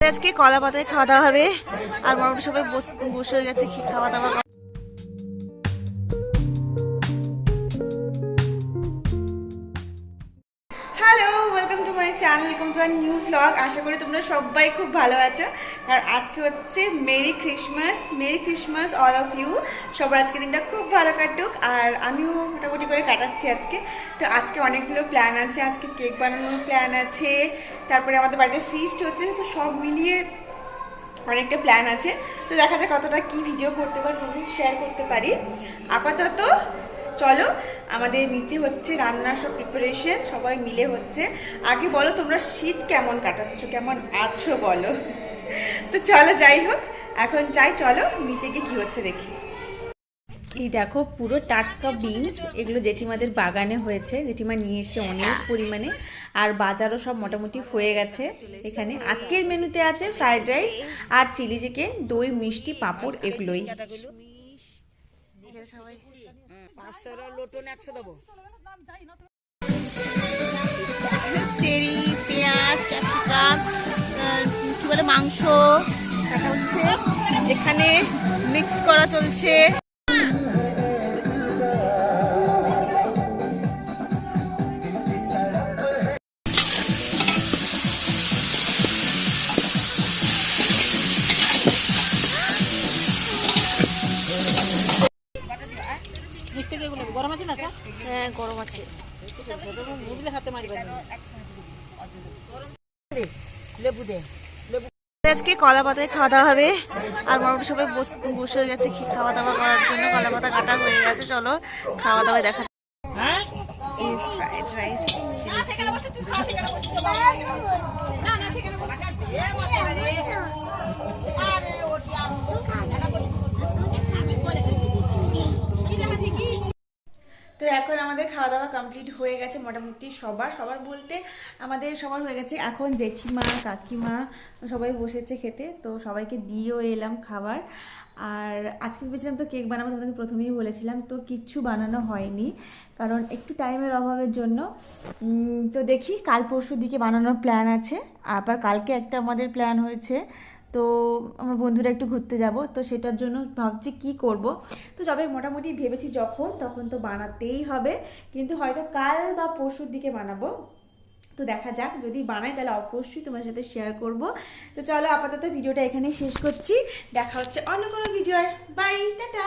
আজকে কলা পাতায় খাওয়া দাওয়া হবে আর মোটামুটি সবাই বসে গেছে খাওয়া দাওয়া। Hello, welcome to my channel, welcome to our new blog. আশা করি তোমরা সবাই খুব ভালো আছো। আর আজকে হচ্ছে merry Christmas all of you. সবার আজকে দিনটা খুব ভালো কাটুক আর আমিও মোটামুটি করে কাটাচ্ছি আজকে। তো আজকে অনেকগুলো প্ল্যান আছে, আজকে কেক বানানোর প্ল্যান আছে, তারপরে আমাদের বাড়িতে ফিস্ট হচ্ছে, তো সব মিলিয়ে অনেকটা প্ল্যান আছে। তো দেখা যাক কতটা কি ভিডিও করতে পারি, শেয়ার করতে পারি। আপাতত চলো, আমাদের নিচে হচ্ছে রান্নার সব প্রিপারেশন সবাই মিলে হচ্ছে। আগে বলো তোমরা শীত কেমন কাটাচ্ছ, কেমন আছো বলো। তো চলো, যাই হোক এখন চাই, চলো নিচে গিয়ে কি হচ্ছে দেখি। এই দেখো পুরো টাটকা বিনস, এগুলো জেঠিমাদের বাগানে হয়েছে, জেঠিমা নিয়ে এসছে অনেক পরিমাণে। আর বাজারও সব মোটামুটি হয়ে গেছে। এখানে আজকের মেনুতে আছে ফ্রাইড রাইস আর চিলি চিকেন, দই, মিষ্টি, পাঁপড়, এগুলোই। চেরি, পেঁয়াজ, ক্যাপসিকাম, কি বলে মাংস কাটা হচ্ছে, এখানে মিক্সড করা চলছে। গরম আছে না? হ্যাঁ গরম আছে। লেবু দে। আজকে কলা পাতায় খাওয়া দাওয়া হবে আর মোটামুটি সবাই বসে গেছে খাওয়া দাওয়া করার জন্য। কলা পাতা কাটা হয়ে গেছে, চলো খাওয়া দাওয়া দেখা। ফ্রাইড রাইস, তো এখন আমাদের খাওয়া দাওয়া কমপ্লিট হয়ে গেছে মোটামুটি সবার বলতে আমাদের সবার হয়ে গেছে। এখন জেঠিমা, কাকিমা সবাই বসেছে খেতে, তো সবাইকে দিয়েও এলাম খাবার। আর আজকে ভেবেছিলাম তো কেক বানাবো, তোমাদেরকে প্রথমেই বলেছিলাম, তো কিচ্ছু বানানো হয়নি কারণ একটু টাইমের অভাবের জন্য। তো দেখি কাল পরশুর দিকে বানানোর প্ল্যান আছে। আবার কালকে একটা আমাদের প্ল্যান হয়েছে, তো আমার বন্ধুরা একটু ঘুরতে যাব, তো সেটার জন্য ভাবছি কি করব। তো যবে মোটামুটি ভেবেছি তখন তো বানাতেই হবে, কিন্তু হয়তো কাল বা পরশুর দিকে বানাবো। তো দেখা যাক, যদি বানাই তাহলে অবশ্যই তোমার সাথে শেয়ার করব। তো চলো আপাতত ভিডিওটা এখানেই শেষ করছি, দেখা হচ্ছে অন্য কোনো ভিডিওয়। By, tata.